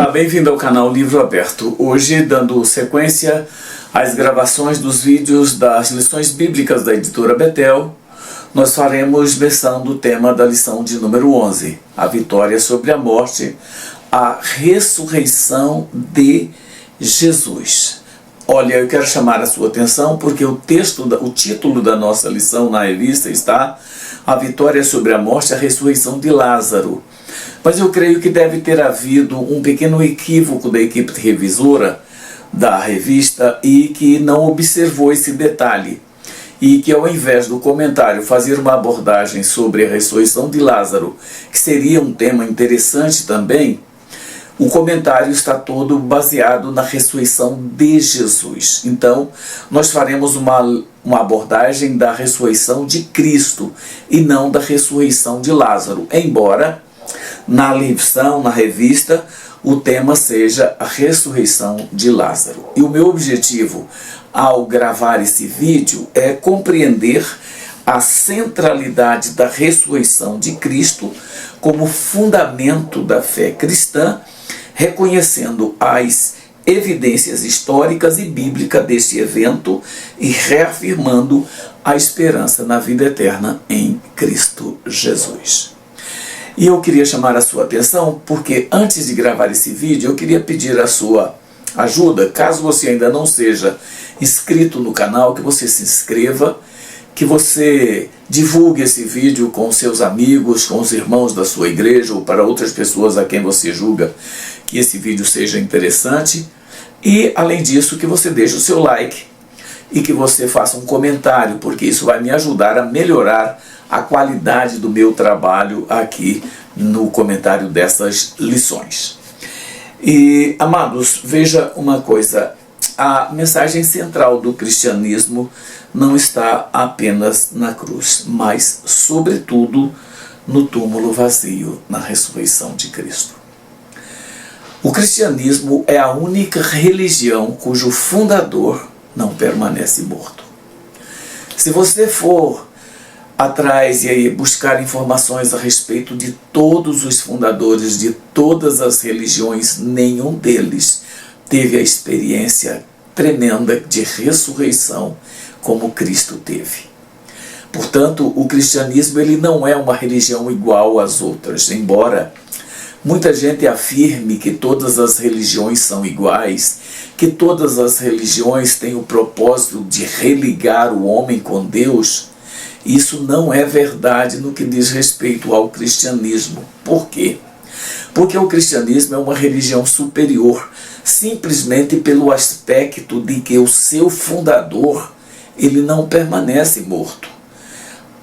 Olá, bem-vindo ao canal Livro Aberto. Hoje, dando sequência às gravações dos vídeos das lições bíblicas da editora Betel, nós faremos versão do tema da lição de número 11, a vitória sobre a morte, a ressurreição de Jesus. Olha, eu quero chamar a sua atenção porque o título da nossa lição na revista está A Vitória sobre a Morte, a Ressurreição de Lázaro. Mas eu creio que deve ter havido um pequeno equívoco da equipe revisora da revista e que não observou esse detalhe. E que ao invés do comentário fazer uma abordagem sobre a ressurreição de Lázaro, que seria um tema interessante também, o comentário está todo baseado na ressurreição de Jesus. Então, nós faremos uma abordagem da ressurreição de Cristo e não da ressurreição de Lázaro, embora na lição, na revista, o tema seja a ressurreição de Lázaro. E o meu objetivo ao gravar esse vídeo é compreender a centralidade da ressurreição de Cristo como fundamento da fé cristã, reconhecendo as evidências históricas e bíblicas deste evento e reafirmando a esperança na vida eterna em Cristo Jesus. E eu queria chamar a sua atenção porque antes de gravar esse vídeo eu queria pedir a sua ajuda, caso você ainda não seja inscrito no canal, que você se inscreva, que você divulgue esse vídeo com seus amigos, com os irmãos da sua igreja ou para outras pessoas a quem você julga que esse vídeo seja interessante. E além disso, que você deixe o seu like e que você faça um comentário, porque isso vai me ajudar a melhorar a qualidade do meu trabalho aqui no comentário dessas lições. E, amados, veja uma coisa, a mensagem central do cristianismo não está apenas na cruz, mas, sobretudo, no túmulo vazio, na ressurreição de Cristo. O cristianismo é a única religião cujo fundador não permanece morto. Se você for atrás e aí buscar informações a respeito de todos os fundadores de todas as religiões, nenhum deles teve a experiência tremenda de ressurreição como Cristo teve. Portanto, o cristianismo ele não é uma religião igual às outras, embora muita gente afirme que todas as religiões são iguais, que todas as religiões têm o propósito de religar o homem com Deus. Isso não é verdade no que diz respeito ao cristianismo. Por quê? Porque o cristianismo é uma religião superior, simplesmente pelo aspecto de que o seu fundador, ele não permanece morto.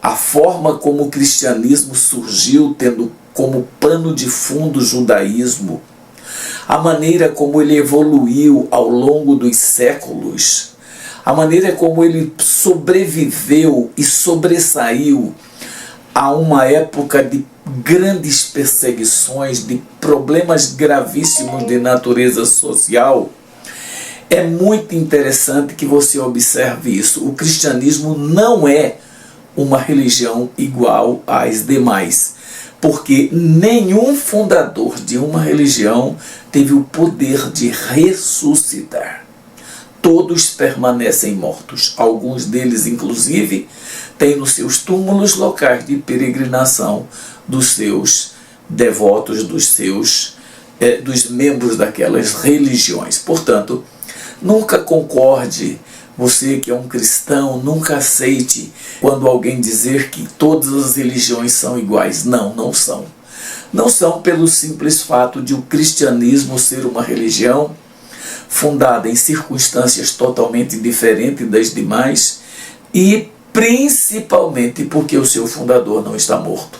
A forma como o cristianismo surgiu, tendo como pano de fundo o judaísmo, a maneira como ele evoluiu ao longo dos séculos, a maneira como ele sobreviveu e sobressaiu a uma época de grandes perseguições, de problemas gravíssimos de natureza social, é muito interessante que você observe isso. O cristianismo não é uma religião igual às demais, porque nenhum fundador de uma religião teve o poder de ressuscitar. Todos permanecem mortos. Alguns deles, inclusive, têm nos seus túmulos locais de peregrinação dos seus devotos, dos membros daquelas religiões. Portanto, nunca concorde, você que é um cristão, nunca aceite quando alguém dizer que todas as religiões são iguais. Não, não são. Não são pelo simples fato de o cristianismo ser uma religião fundada em circunstâncias totalmente diferentes das demais e principalmente porque o seu fundador não está morto.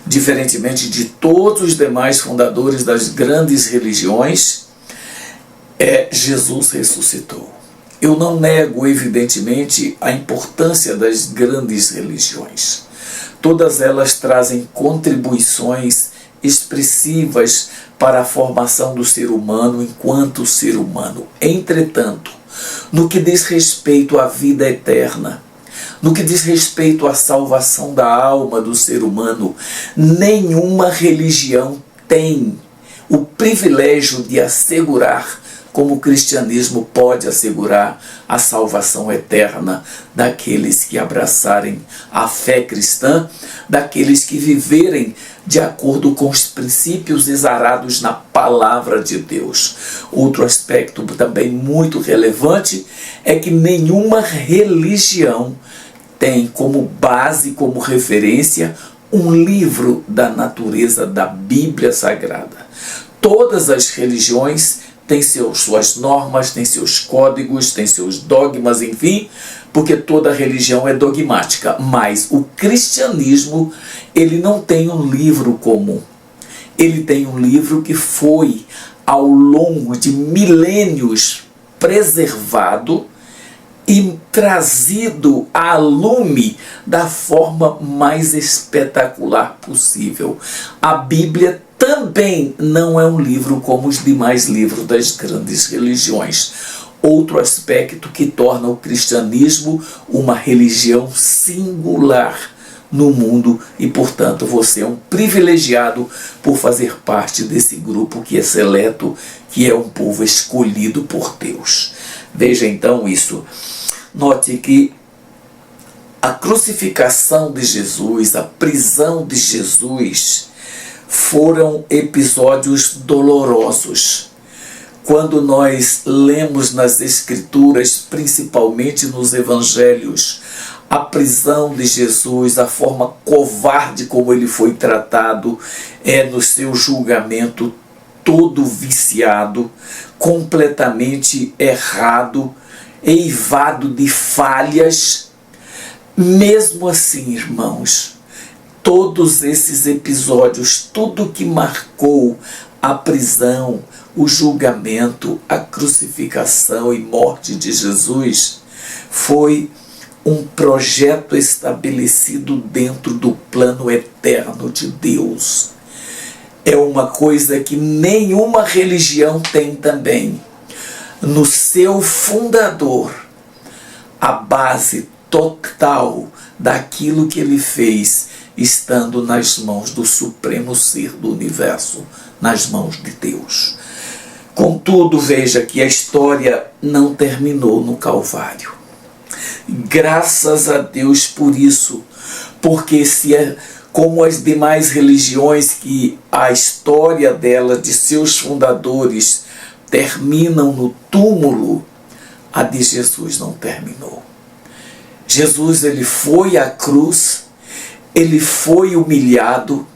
Diferentemente de todos os demais fundadores das grandes religiões, Jesus ressuscitou. Eu não nego, evidentemente, a importância das grandes religiões. Todas elas trazem contribuições expressivas para a formação do ser humano enquanto ser humano. Entretanto, no que diz respeito à vida eterna, no que diz respeito à salvação da alma do ser humano, nenhuma religião tem o privilégio de assegurar, como o cristianismo pode assegurar a salvação eterna daqueles que abraçarem a fé cristã, daqueles que viverem de acordo com os princípios exarados na palavra de Deus. Outro aspecto também muito relevante é que nenhuma religião tem como base, como referência, um livro da natureza da Bíblia Sagrada. Todas as religiões têm suas normas, têm seus códigos, têm seus dogmas, enfim, porque toda religião é dogmática. Mas o cristianismo, ele não tem um livro comum. Ele tem um livro que foi, ao longo de milênios, preservado e trazido a lume da forma mais espetacular possível. A Bíblia também não é um livro como os demais livros das grandes religiões. Outro aspecto que torna o cristianismo uma religião singular no mundo e, portanto, você é um privilegiado por fazer parte desse grupo que é seleto, que é um povo escolhido por Deus. Veja então isso. Note que a crucificação de Jesus, a prisão de Jesus, foram episódios dolorosos. Quando nós lemos nas Escrituras, principalmente nos Evangelhos, a prisão de Jesus, a forma covarde como ele foi tratado, no seu julgamento todo viciado, completamente errado, eivado de falhas. Mesmo assim, irmãos, todos esses episódios, tudo que marcou a prisão, o julgamento, a crucificação e morte de Jesus, foi um projeto estabelecido dentro do plano eterno de Deus. É uma coisa que nenhuma religião tem também. No seu fundador, a base total daquilo que ele fez, estando nas mãos do supremo ser do universo, nas mãos de Deus. Contudo, veja que a história não terminou no Calvário. Graças a Deus por isso, porque se é como as demais religiões que a história dela, de seus fundadores, terminam no túmulo, a de Jesus não terminou. Jesus, ele foi à cruz, ele foi humilhado,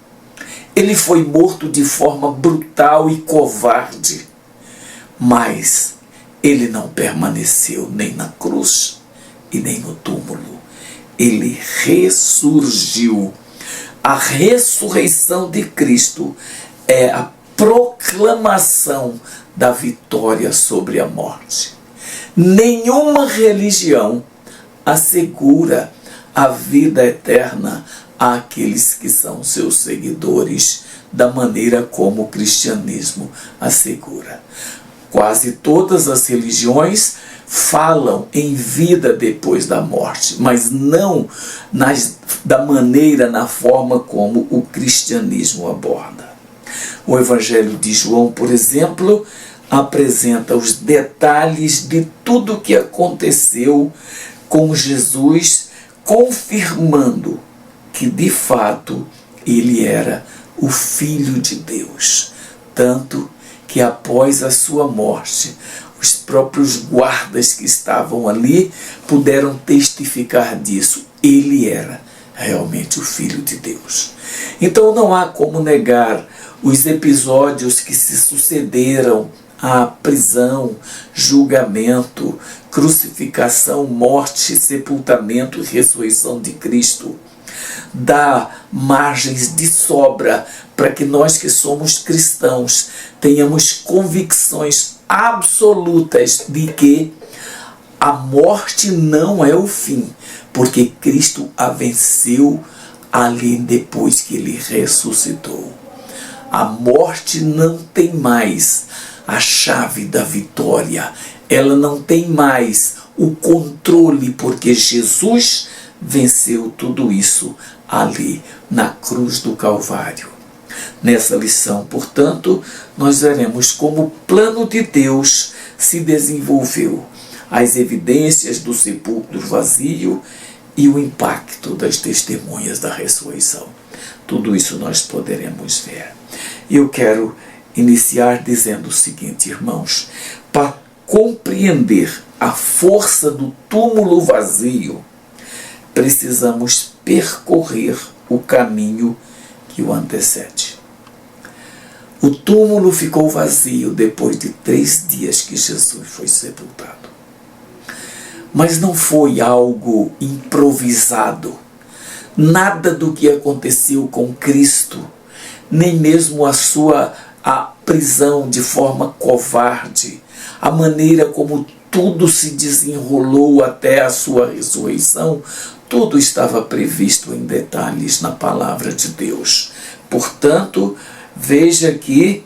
ele foi morto de forma brutal e covarde, mas ele não permaneceu nem na cruz e nem no túmulo. Ele ressurgiu. A ressurreição de Cristo é a proclamação da vitória sobre a morte. Nenhuma religião assegura a vida eterna àqueles que são seus seguidores, da maneira como o cristianismo assegura. Quase todas as religiões falam em vida depois da morte, mas não da maneira, na forma como o cristianismo aborda. O Evangelho de João, por exemplo, apresenta os detalhes de tudo o que aconteceu com Jesus, confirmando que de fato ele era o Filho de Deus. Tanto que após a sua morte, os próprios guardas que estavam ali puderam testificar disso. Ele era realmente o Filho de Deus. Então não há como negar os episódios que se sucederam à prisão, julgamento, crucificação, morte, sepultamento e ressurreição de Cristo. Dá margens de sobra para que nós que somos cristãos tenhamos convicções absolutas de que a morte não é o fim, porque Cristo a venceu ali depois que ele ressuscitou. A morte não tem mais a chave da vitória, ela não tem mais o controle, porque Jesus venceu tudo isso ali na cruz do Calvário. Nessa lição, portanto, nós veremos como o plano de Deus se desenvolveu, as evidências do sepulcro vazio e o impacto das testemunhas da ressurreição. Tudo isso nós poderemos ver. Eu quero iniciar dizendo o seguinte, irmãos: para compreender a força do túmulo vazio, precisamos percorrer o caminho que o antecede. O túmulo ficou vazio depois de 3 dias que Jesus foi sepultado. Mas não foi algo improvisado. Nada do que aconteceu com Cristo, nem mesmo a prisão de forma covarde, a maneira como tudo se desenrolou até a sua ressurreição, tudo estava previsto em detalhes na palavra de Deus. Portanto, veja que,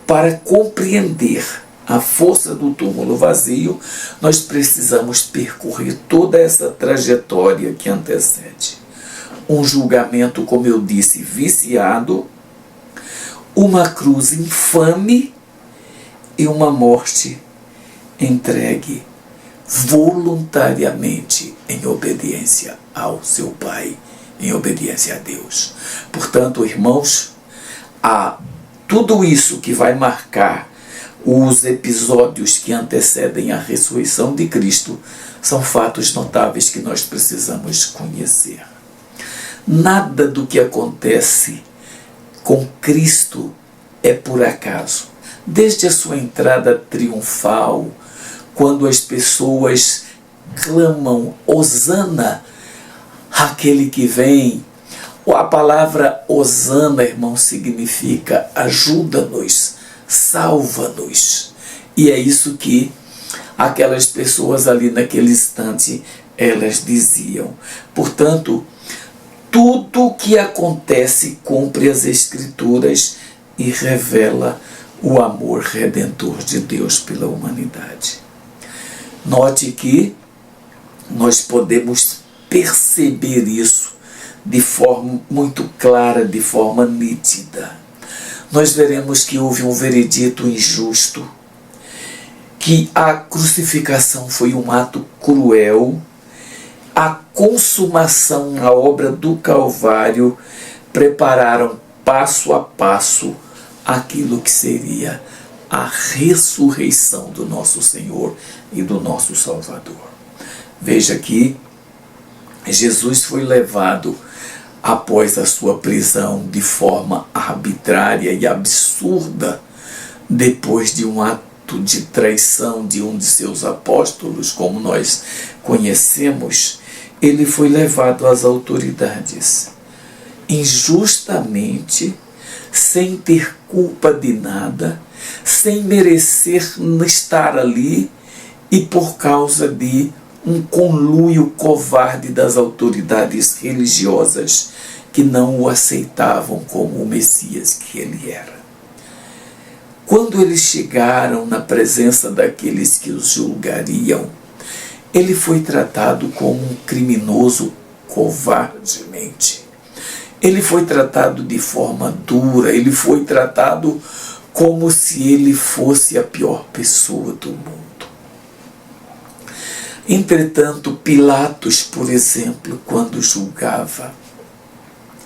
para compreender a força do túmulo vazio, nós precisamos percorrer toda essa trajetória que antecede. Um julgamento, como eu disse, viciado, uma cruz infame e uma morte entregue voluntariamente em obediência ao seu Pai, em obediência a Deus. Portanto, irmãos, tudo isso que vai marcar os episódios que antecedem a ressurreição de Cristo são fatos notáveis que nós precisamos conhecer. Nada do que acontece com Cristo é por acaso. Desde a sua entrada triunfal, quando as pessoas clamam Hosana, aquele que vem. A palavra Hosana, irmão, significa ajuda-nos, salva-nos. E é isso que aquelas pessoas ali naquele instante, elas diziam. Portanto, tudo o que acontece cumpre as Escrituras e revela o amor redentor de Deus pela humanidade. Note que nós podemos perceber isso de forma muito clara, de forma nítida. Nós veremos que houve um veredito injusto, que a crucificação foi um ato cruel, a consumação, a obra do Calvário, prepararam passo a passo aquilo que seria a ressurreição do nosso Senhor e do nosso Salvador. Veja que Jesus foi levado após a sua prisão de forma arbitrária e absurda, depois de um ato de traição de um de seus apóstolos, como nós conhecemos. Ele foi levado às autoridades, injustamente, sem ter culpa de nada, sem merecer estar ali, e por causa de um conluio covarde das autoridades religiosas que não o aceitavam como o Messias que ele era. Quando eles chegaram na presença daqueles que os julgariam, ele foi tratado como um criminoso covardemente. Ele foi tratado de forma dura, ele foi tratado como se ele fosse a pior pessoa do mundo. Entretanto, Pilatos, por exemplo, quando julgava,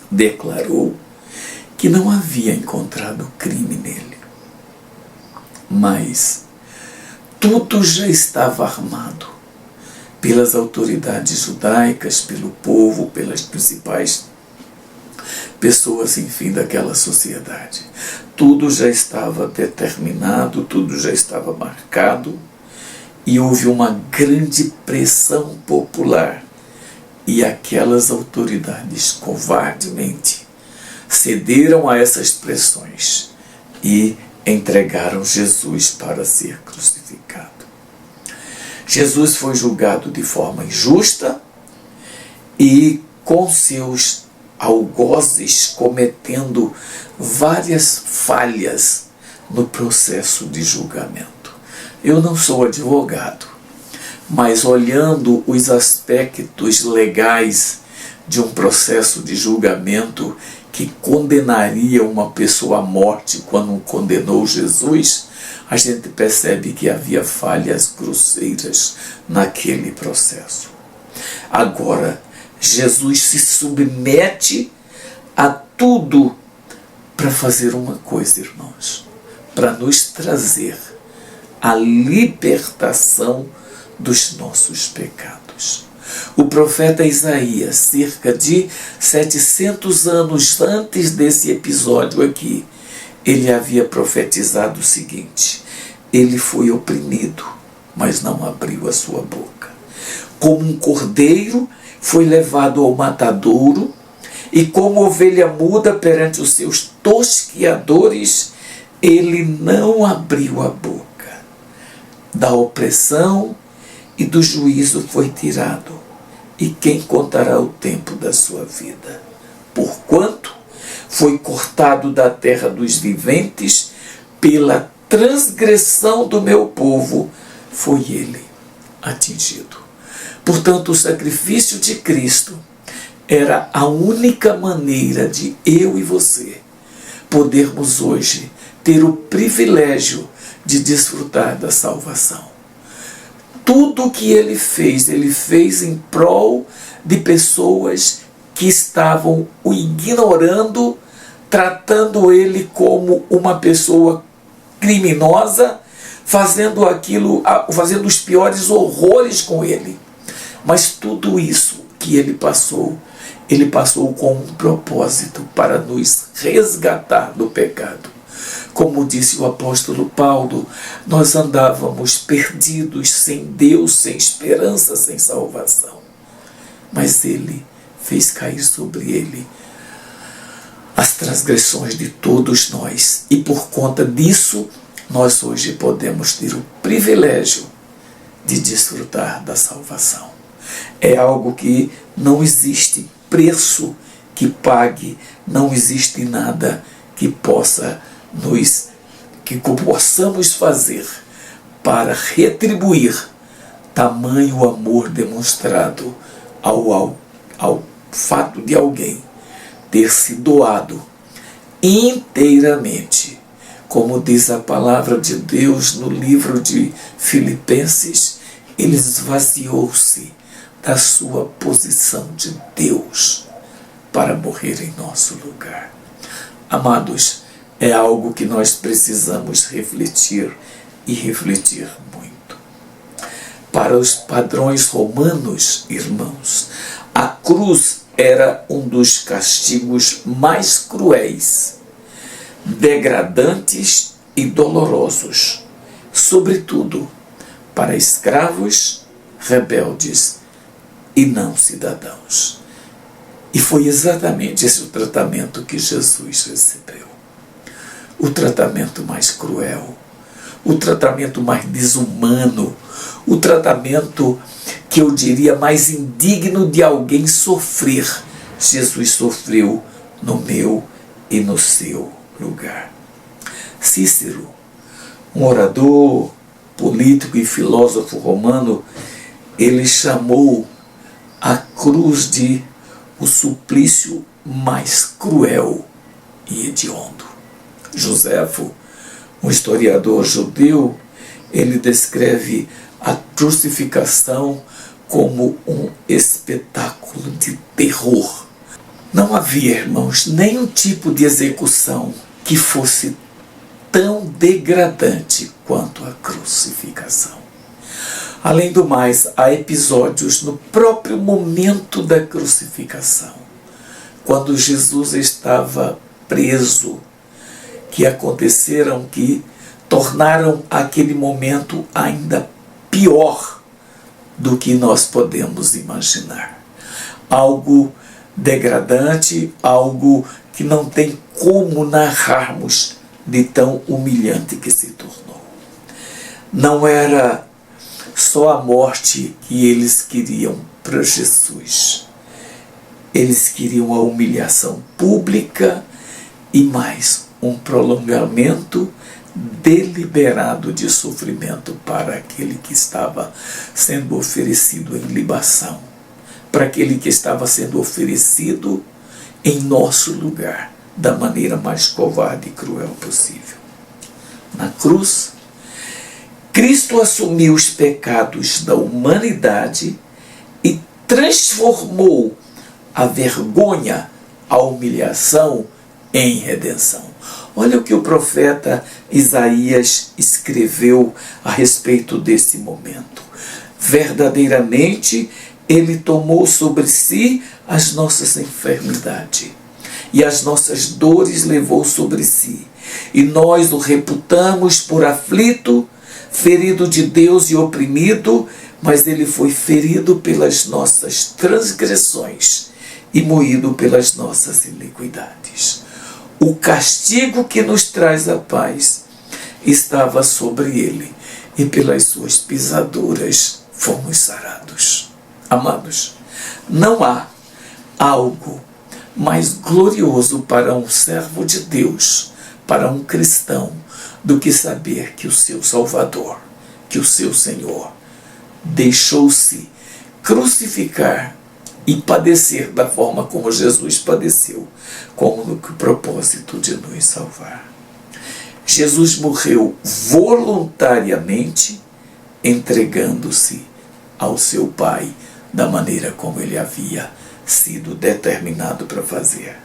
declarou que não havia encontrado crime nele. Mas tudo já estava armado pelas autoridades judaicas, pelo povo, pelas principais pessoas, enfim, daquela sociedade. Tudo já estava determinado, tudo já estava marcado, e houve uma grande pressão popular, e aquelas autoridades covardemente cederam a essas pressões e entregaram Jesus para ser crucificado. Jesus foi julgado de forma injusta e com seus algozes cometendo várias falhas no processo de julgamento. Eu não sou advogado, mas olhando os aspectos legais de um processo de julgamento que condenaria uma pessoa à morte quando condenou Jesus, a gente percebe que havia falhas grosseiras naquele processo. Agora, Jesus se submete a tudo para fazer uma coisa, irmãos, para nos trazer a libertação dos nossos pecados. O profeta Isaías, cerca de 700 anos antes desse episódio aqui, ele havia profetizado o seguinte: ele foi oprimido, mas não abriu a sua boca. Como um cordeiro foi levado ao matadouro, e como ovelha muda perante os seus tosquiadores, ele não abriu a boca. Da opressão e do juízo foi tirado, e quem contará o tempo da sua vida? Porquanto foi cortado da terra dos viventes, pela transgressão do meu povo foi ele atingido. Portanto, o sacrifício de Cristo era a única maneira de eu e você podermos hoje ter o privilégio de desfrutar da salvação. Tudo o que ele fez em prol de pessoas que estavam o ignorando, tratando ele como uma pessoa criminosa, fazendo os piores horrores com ele. Mas tudo isso que ele passou com um propósito para nos resgatar do pecado. Como disse o apóstolo Paulo, nós andávamos perdidos, sem Deus, sem esperança, sem salvação. Mas ele fez cair sobre ele as transgressões de todos nós. E por conta disso, nós hoje podemos ter o privilégio de desfrutar da salvação. É algo que não existe preço que pague, não existe nada que possamos fazer para retribuir tamanho amor demonstrado ao fato de alguém ter se doado inteiramente. Como diz a palavra de Deus no livro de Filipenses, ele esvaziou-se da sua posição de Deus para morrer em nosso lugar. Amados, é algo que nós precisamos refletir e refletir muito. Para os padrões romanos, irmãos, a cruz era um dos castigos mais cruéis, degradantes e dolorosos, sobretudo para escravos, rebeldes e não cidadãos. E foi exatamente esse o tratamento que Jesus recebeu. O tratamento mais cruel, o tratamento mais desumano, o tratamento que eu diria mais indigno de alguém sofrer. Jesus sofreu no meu e no seu lugar. Cícero, um orador, político e filósofo romano, ele chamou a cruz de o suplício mais cruel e hediondo. Joséfo, um historiador judeu, ele descreve a crucificação como um espetáculo de terror. Não havia, irmãos, nenhum tipo de execução que fosse tão degradante quanto a crucificação. Além do mais, há episódios no próprio momento da crucificação, quando Jesus estava preso, que aconteceram, que tornaram aquele momento ainda pior do que nós podemos imaginar. Algo degradante, algo que não tem como narrarmos de tão humilhante que se tornou. Não era só a morte que eles queriam para Jesus. Eles queriam a humilhação pública e mais um prolongamento deliberado de sofrimento para aquele que estava sendo oferecido em libação, para aquele que estava sendo oferecido em nosso lugar, da maneira mais covarde e cruel possível. Na cruz, Cristo assumiu os pecados da humanidade e transformou a vergonha, a humilhação em redenção. Olha o que o profeta Isaías escreveu a respeito desse momento. Verdadeiramente, ele tomou sobre si as nossas enfermidades e as nossas dores levou sobre si. E nós o reputamos por aflito, ferido de Deus e oprimido, mas ele foi ferido pelas nossas transgressões e moído pelas nossas iniquidades. O castigo que nos traz a paz estava sobre ele, e pelas suas pisaduras fomos sarados. Amados, não há algo mais glorioso para um servo de Deus, para um cristão, do que saber que o seu Salvador, que o seu Senhor, deixou-se crucificar e padecer da forma como Jesus padeceu, com o propósito de nos salvar. Jesus morreu voluntariamente, entregando-se ao seu Pai da maneira como ele havia sido determinado para fazer.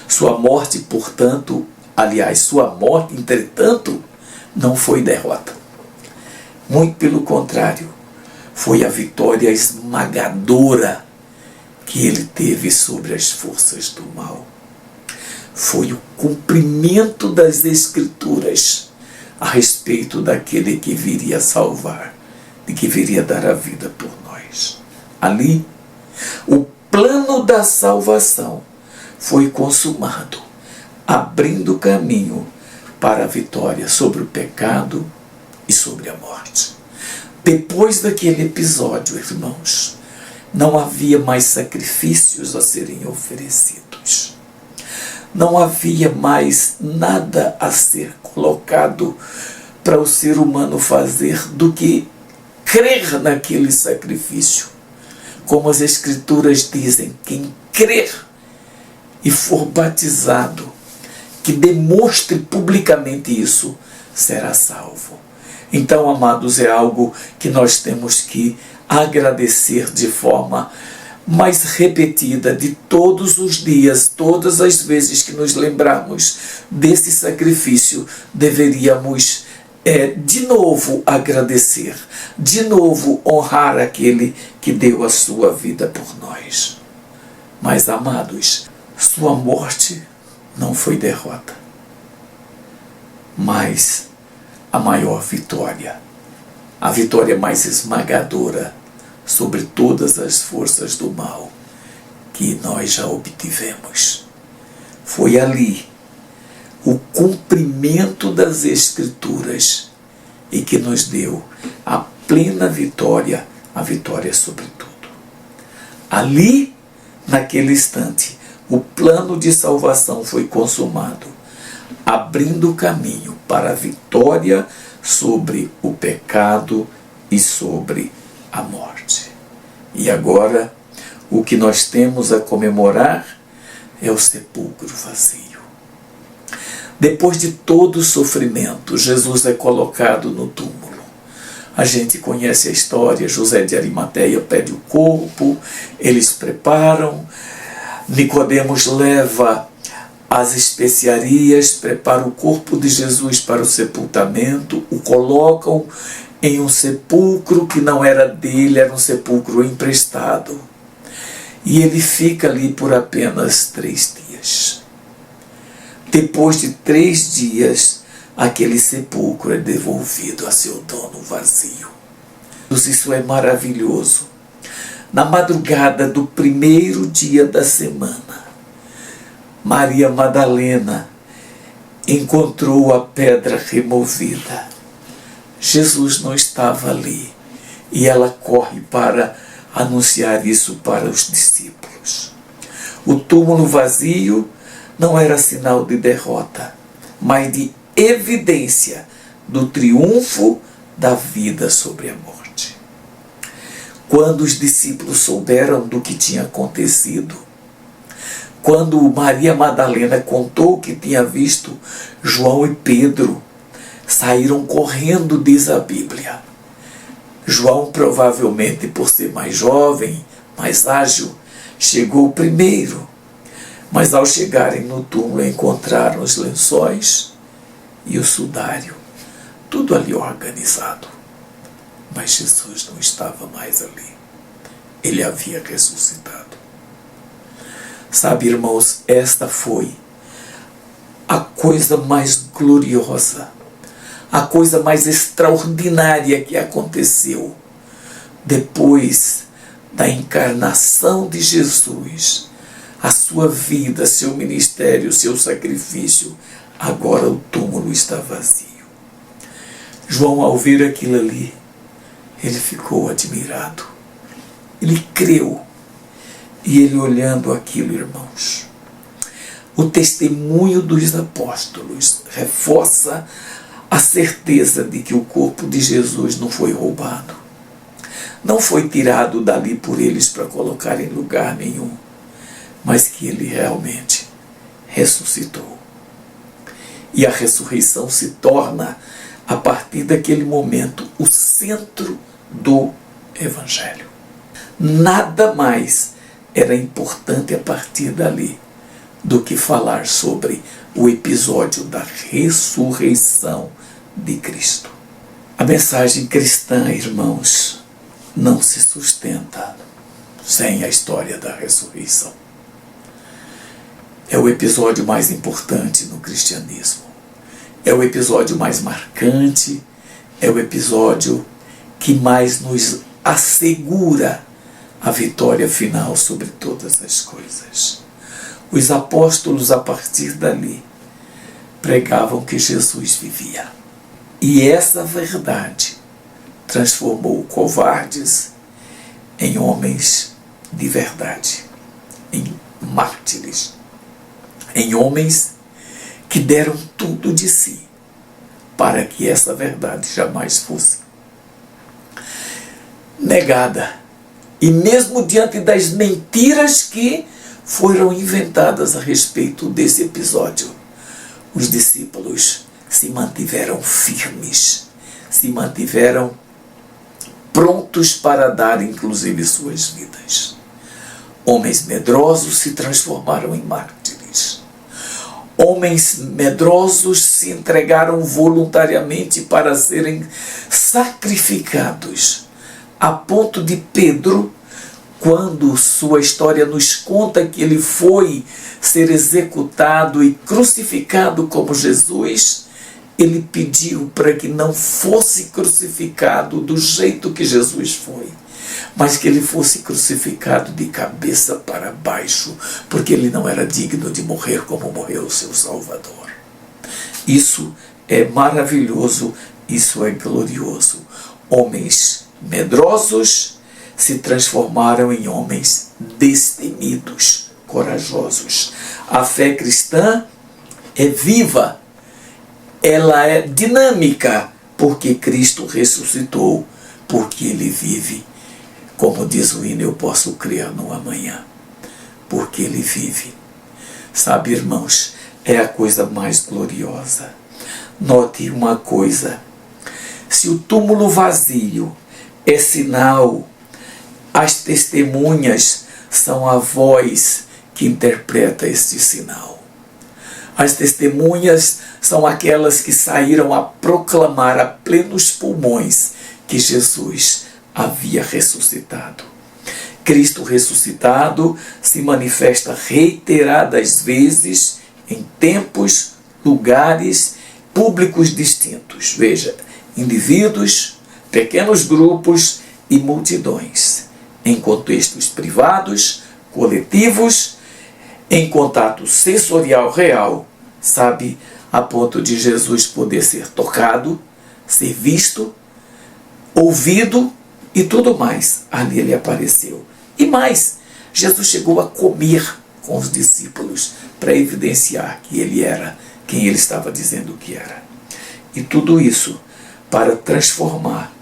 Sua morte, portanto, sua morte, entretanto, não foi derrota. Muito pelo contrário, foi a vitória esmagadora que ele teve sobre as forças do mal. Foi o cumprimento das Escrituras a respeito daquele que viria salvar, de que viria dar a vida por nós. Ali, o plano da salvação foi consumado, abrindo caminho para a vitória sobre o pecado e sobre a morte. Depois daquele episódio, irmãos, não havia mais sacrifícios a serem oferecidos. Não havia mais nada a ser colocado para o ser humano fazer do que crer naquele sacrifício. Como as Escrituras dizem, quem crer e for batizado, que demonstre publicamente isso, será salvo. Então, amados, é algo que nós temos que agradecer de forma mais repetida, de todos os dias, todas as vezes que nos lembrarmos desse sacrifício, deveríamos de novo agradecer, de novo honrar aquele que deu a sua vida por nós. Mas, amados, sua morte não foi derrota, mas a maior vitória, a vitória mais esmagadora sobre todas as forças do mal que nós já obtivemos. Foi ali o cumprimento das Escrituras e que nos deu a plena vitória, a vitória sobre tudo. Ali, naquele instante, o plano de salvação foi consumado, abrindo o caminho para a vitória sobre o pecado e sobre a morte. E agora, o que nós temos a comemorar é o sepulcro vazio. Depois de todo o sofrimento, Jesus é colocado no túmulo. A gente conhece a história, José de Arimateia pede o corpo, eles preparam, Nicodemos leva as especiarias, prepara o corpo de Jesus para o sepultamento, o colocam em um sepulcro que não era dele, era um sepulcro emprestado. E ele fica ali por apenas 3 dias. Depois de 3 dias, aquele sepulcro é devolvido a seu dono vazio. Isso é maravilhoso. Na madrugada do primeiro dia da semana, Maria Madalena encontrou a pedra removida. Jesus não estava ali e ela corre para anunciar isso para os discípulos. O túmulo vazio não era sinal de derrota, mas de evidência do triunfo da vida sobre a morte. Quando os discípulos souberam do que tinha acontecido, Quando Maria Madalena contou o que tinha visto, João e Pedro saíram correndo, diz a Bíblia. João, provavelmente por ser mais jovem, mais ágil, chegou primeiro. Mas ao chegarem no túmulo, encontraram os lençóis e o sudário, tudo ali organizado. Mas Jesus não estava mais ali. Ele havia ressuscitado. Sabe, irmãos, esta foi a coisa mais gloriosa, a coisa mais extraordinária que aconteceu depois da encarnação de Jesus. A sua vida, seu ministério, seu sacrifício, agora o túmulo está vazio. João, ao ver aquilo ali, ele ficou admirado. Ele creu. E ele olhando aquilo, irmãos, o testemunho dos apóstolos reforça a certeza de que o corpo de Jesus não foi roubado. Não foi tirado dali por eles para colocar em lugar nenhum, mas que ele realmente ressuscitou. E a ressurreição se torna, a partir daquele momento, o centro do Evangelho. Nada mais era importante a partir dali do que falar sobre o episódio da ressurreição de Cristo. A mensagem cristã, irmãos, não se sustenta sem a história da ressurreição. É o episódio mais importante no cristianismo. É o episódio mais marcante. É o episódio que mais nos assegura a vitória final sobre todas as coisas. Os apóstolos, a partir dali, pregavam que Jesus vivia. E essa verdade transformou covardes em homens de verdade, em mártires, em homens que deram tudo de si para que essa verdade jamais fosse negada. E mesmo diante das mentiras que foram inventadas a respeito desse episódio, os discípulos se mantiveram firmes, se mantiveram prontos para dar inclusive suas vidas. Homens medrosos se transformaram em mártires. Homens medrosos se entregaram voluntariamente para serem sacrificados, a ponto de Pedro, quando sua história nos conta que ele foi ser executado e crucificado como Jesus, ele pediu para que não fosse crucificado do jeito que Jesus foi, mas que ele fosse crucificado de cabeça para baixo, porque ele não era digno de morrer como morreu o seu Salvador. Isso é maravilhoso, isso é glorioso. Homens medrosos se transformaram em homens destemidos, corajosos. A fé cristã é viva, ela é dinâmica, porque Cristo ressuscitou, porque Ele vive. Como diz o hino, eu posso crer no amanhã, porque Ele vive. Sabe, irmãos, é a coisa mais gloriosa. Note uma coisa: se o túmulo vazio é sinal, as testemunhas são a voz que interpreta este sinal. As testemunhas são aquelas que saíram a proclamar a plenos pulmões que Jesus havia ressuscitado. Cristo ressuscitado se manifesta reiteradas vezes em tempos, lugares, públicos distintos. Veja, indivíduos, pequenos grupos e multidões, em contextos privados, coletivos, em contato sensorial real, sabe, a ponto de Jesus poder ser tocado, ser visto, ouvido e tudo mais. Ali ele apareceu. E mais, Jesus chegou a comer com os discípulos para evidenciar que ele era quem ele estava dizendo que era. E tudo isso para transformar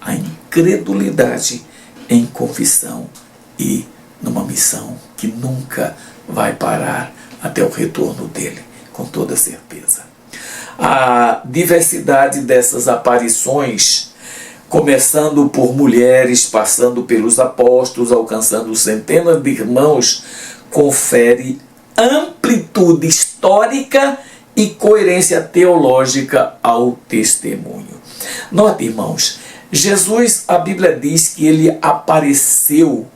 a incredulidade em confissão e numa missão que nunca vai parar até o retorno dele, com toda certeza. A diversidade dessas aparições, começando por mulheres, passando pelos apóstolos, alcançando centenas de irmãos, confere amplitude histórica e coerência teológica ao testemunho. Note, irmãos, Jesus, a Bíblia diz que ele apareceu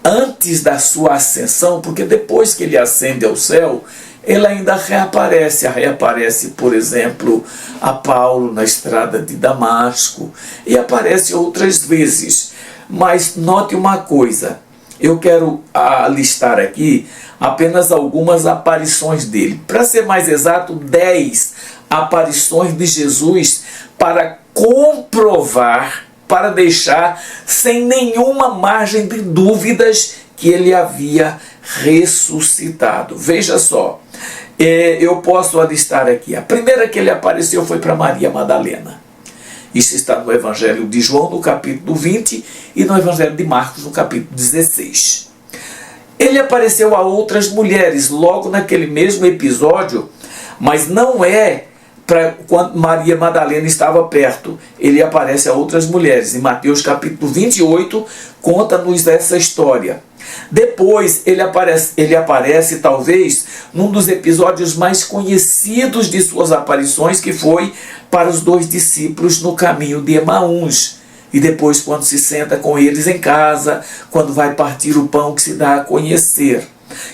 antes da sua ascensão, porque depois que ele ascende ao céu, ele ainda reaparece, por exemplo, a Paulo na estrada de Damasco, e aparece outras vezes. Mas note uma coisa, eu quero listar aqui apenas algumas aparições dele. Para ser mais exato, 10 aparições de Jesus para comprovar, para deixar sem nenhuma margem de dúvidas que ele havia ressuscitado. Veja só, eu posso alistar aqui. A primeira que ele apareceu foi para Maria Madalena. Isso está no Evangelho de João, no capítulo 20, e no Evangelho de Marcos, no capítulo 16. Ele apareceu a outras mulheres logo naquele mesmo episódio, mas não é para quando Maria Madalena estava perto. Ele aparece a outras mulheres. Em Mateus capítulo 28, conta-nos essa história. Depois ele aparece talvez num dos episódios mais conhecidos de suas aparições, que foi para os 2 discípulos no caminho de Emaús. E depois quando se senta com eles em casa, quando vai partir o pão, que se dá a conhecer.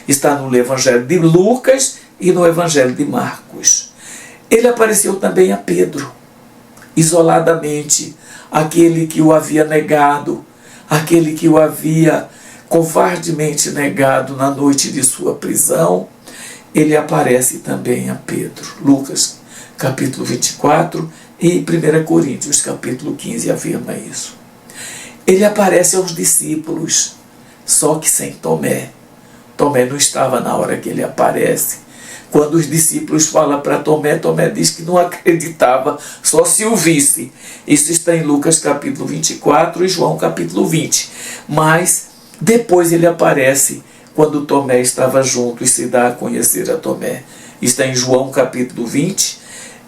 Está no Evangelho de Lucas e no Evangelho de Marcos. Ele apareceu também a Pedro, isoladamente, aquele que o havia negado, aquele que o havia covardemente negado na noite de sua prisão. Ele aparece também a Pedro. Lucas capítulo 24 e 1 Coríntios capítulo 15 afirma isso. Ele aparece aos discípulos, só que sem Tomé. Tomé não estava na hora que ele aparece. Quando os discípulos falam para Tomé, Tomé diz que não acreditava, só se o visse. Isso está em Lucas capítulo 24 e João capítulo 20. Mas depois ele aparece quando Tomé estava junto e se dá a conhecer a Tomé. Está em João capítulo 20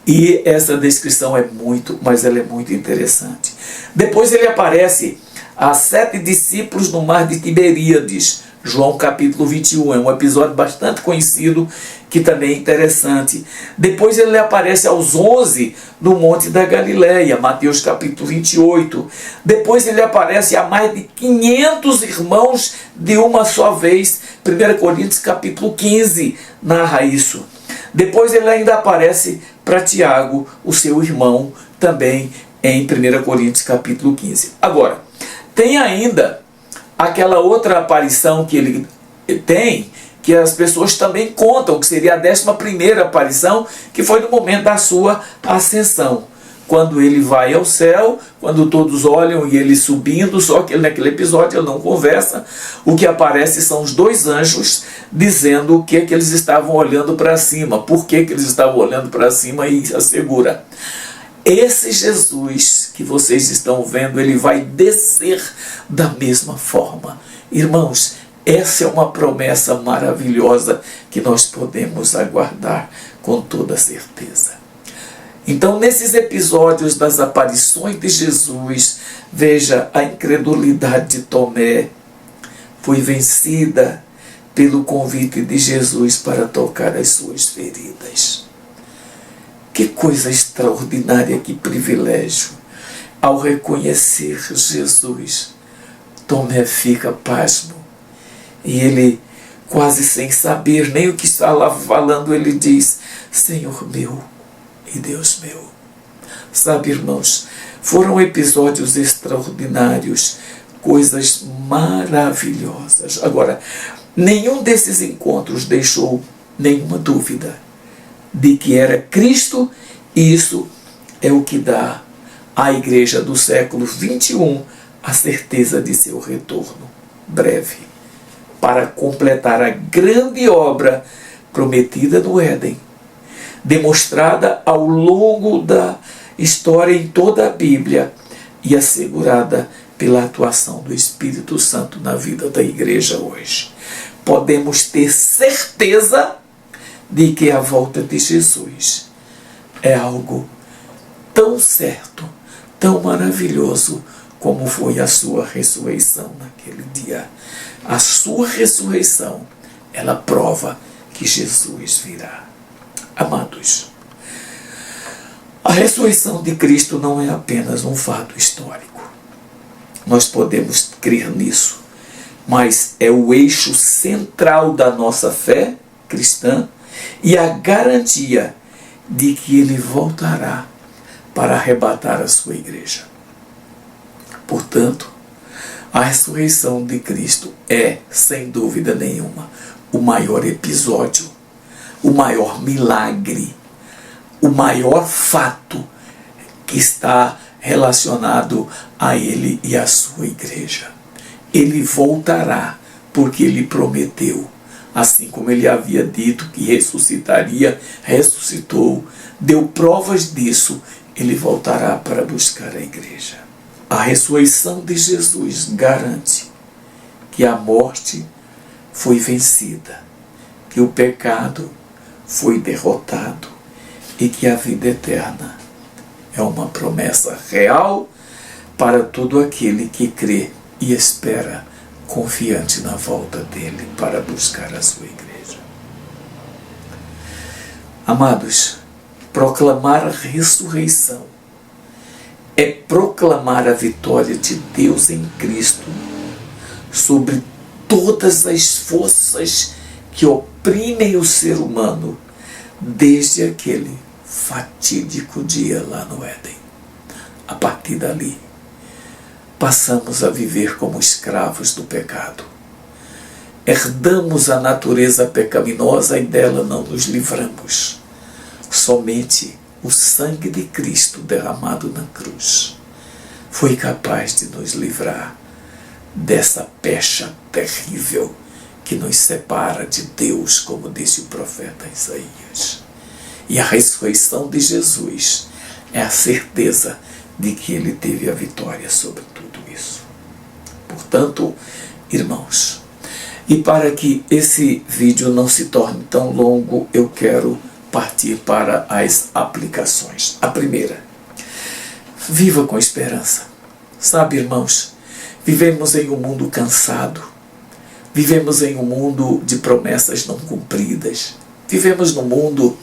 e essa descrição é mas ela é muito interessante. Depois ele aparece a 7 discípulos no mar de Tiberíades. João capítulo 21, é um episódio bastante conhecido, que também é interessante. Depois ele aparece aos 11 no Monte da Galileia, Mateus capítulo 28. Depois ele aparece a mais de 500 irmãos de uma só vez, 1 Coríntios capítulo 15 narra isso. Depois ele ainda aparece para Tiago, o seu irmão, também em 1 Coríntios capítulo 15. Agora, tem ainda aquela outra aparição que ele tem, que as pessoas também contam, que seria a 11ª aparição, que foi no momento da sua ascensão. Quando ele vai ao céu, quando todos olham e ele subindo, só que naquele episódio ele não conversa, o que aparece são os 2 anjos dizendo o que eles estavam olhando para cima, por que eles estavam olhando para cima, e assegura: esse Jesus que vocês estão vendo, ele vai descer da mesma forma. Irmãos, essa é uma promessa maravilhosa que nós podemos aguardar com toda certeza. Então, nesses episódios das aparições de Jesus, veja, a incredulidade de Tomé foi vencida pelo convite de Jesus para tocar as suas feridas. Que coisa extraordinária, que privilégio! Ao reconhecer Jesus, Tomé fica pasmo. E ele, quase sem saber nem o que estava falando, ele diz: Senhor meu e Deus meu. Sabe, irmãos, foram episódios extraordinários, coisas maravilhosas. Agora, nenhum desses encontros deixou nenhuma dúvida de que era Cristo, e isso é o que dá à igreja do século 21 a certeza de seu retorno breve, para completar a grande obra prometida no Éden, demonstrada ao longo da história em toda a Bíblia e assegurada pela atuação do Espírito Santo na vida da igreja hoje. podemos ter certeza de que a volta de Jesus é algo tão certo, tão maravilhoso como foi a sua ressurreição naquele dia. A sua ressurreição, ela prova que Jesus virá. Amados, a ressurreição de Cristo não é apenas um fato histórico. Nós podemos crer nisso, mas é o eixo central da nossa fé cristã e a garantia de que Ele voltará para arrebatar a sua igreja. Portanto, a ressurreição de Cristo é, sem dúvida nenhuma, o maior episódio, o maior milagre, o maior fato que está relacionado a Ele e a sua igreja. Ele voltará porque Ele prometeu, assim como Ele havia dito que ressuscitaria, ressuscitou, deu provas disso, Ele voltará para buscar a igreja. A ressurreição de Jesus garante que a morte foi vencida, que o pecado foi derrotado e que a vida eterna é uma promessa real para todo aquele que crê e espera confiante na volta dele para buscar a sua igreja. Amados, proclamar a ressurreição é proclamar a vitória de Deus em Cristo sobre todas as forças que oprimem o ser humano desde aquele fatídico dia lá no Éden. A partir dali, passamos a viver como escravos do pecado. Herdamos a natureza pecaminosa e dela não nos livramos. Somente o sangue de Cristo derramado na cruz foi capaz de nos livrar dessa pecha terrível que nos separa de Deus, como disse o profeta Isaías. E a ressurreição de Jesus é a certeza de que Ele teve a vitória sobre tudo isso. Portanto, irmãos, e para que esse vídeo não se torne tão longo, eu quero partir para as aplicações. A primeira, viva com esperança. Sabe, irmãos, vivemos em um mundo cansado, vivemos em um mundo de promessas não cumpridas, vivemos num mundo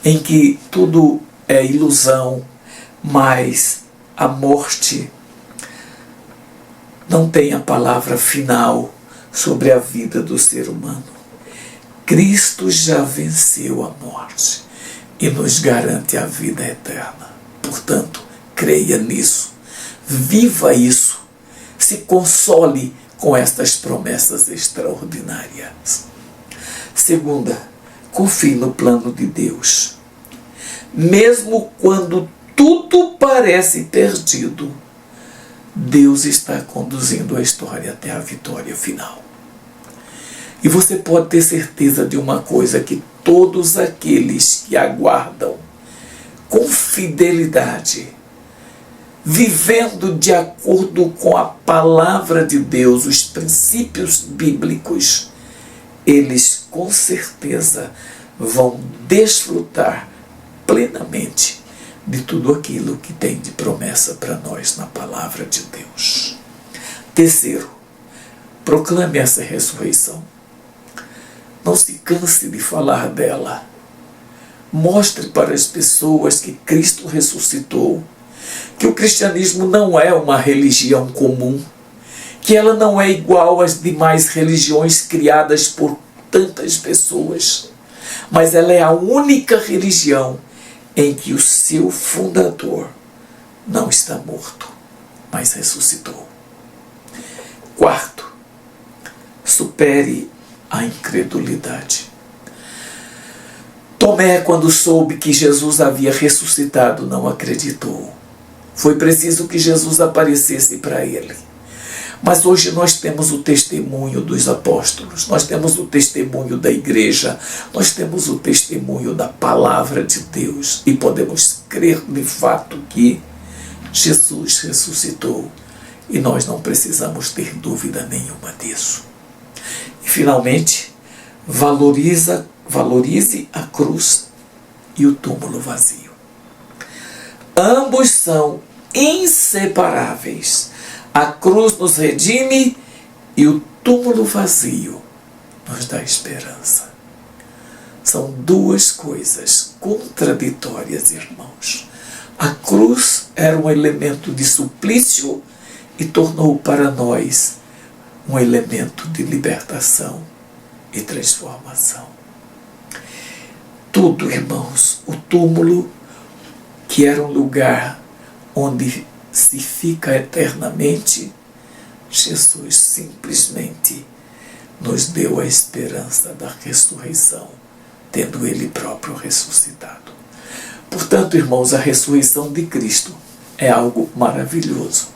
em que tudo é ilusão, mas a morte não tem a palavra final sobre a vida do ser humano. Cristo já venceu a morte e nos garante a vida eterna. Portanto, creia nisso, viva isso, se console com estas promessas extraordinárias. Segunda, confie no plano de Deus. Mesmo quando tudo parece perdido, Deus está conduzindo a história até a vitória final. E você pode ter certeza de uma coisa, que todos aqueles que aguardam com fidelidade, vivendo de acordo com a palavra de Deus, os princípios bíblicos, eles com certeza vão desfrutar plenamente de tudo aquilo que tem de promessa para nós na palavra de Deus. Terceiro, proclame essa ressurreição. Não se canse de falar dela. Mostre para as pessoas que Cristo ressuscitou, que o cristianismo não é uma religião comum, que ela não é igual às demais religiões criadas por tantas pessoas, mas ela é a única religião em que o seu fundador não está morto, mas ressuscitou. Quarto, supere a incredulidade. Tomé, quando soube que Jesus havia ressuscitado, não acreditou. Foi preciso que Jesus aparecesse para ele. Mas hoje nós temos o testemunho dos apóstolos, nós temos o testemunho da igreja, nós temos o testemunho da palavra de Deus e podemos crer de fato que Jesus ressuscitou e nós não precisamos ter dúvida nenhuma disso. E finalmente, valorize a cruz e o túmulo vazio. Ambos são inseparáveis. A cruz nos redime e o túmulo vazio nos dá esperança. São duas coisas contraditórias, irmãos. A cruz era um elemento de suplício e tornou para nós um elemento de libertação e transformação. Tudo, irmãos, o túmulo, que era um lugar onde se fica eternamente, Jesus simplesmente nos deu a esperança da ressurreição, tendo Ele próprio ressuscitado. Portanto, irmãos, a ressurreição de Cristo é algo maravilhoso,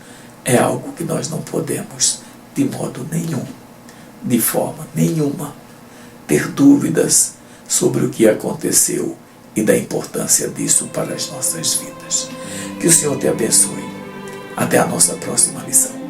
é algo que nós não podemos, de modo nenhum, de forma nenhuma, ter dúvidas sobre o que aconteceu e da importância disso para as nossas vidas. Que o Senhor te abençoe. Até a nossa próxima lição.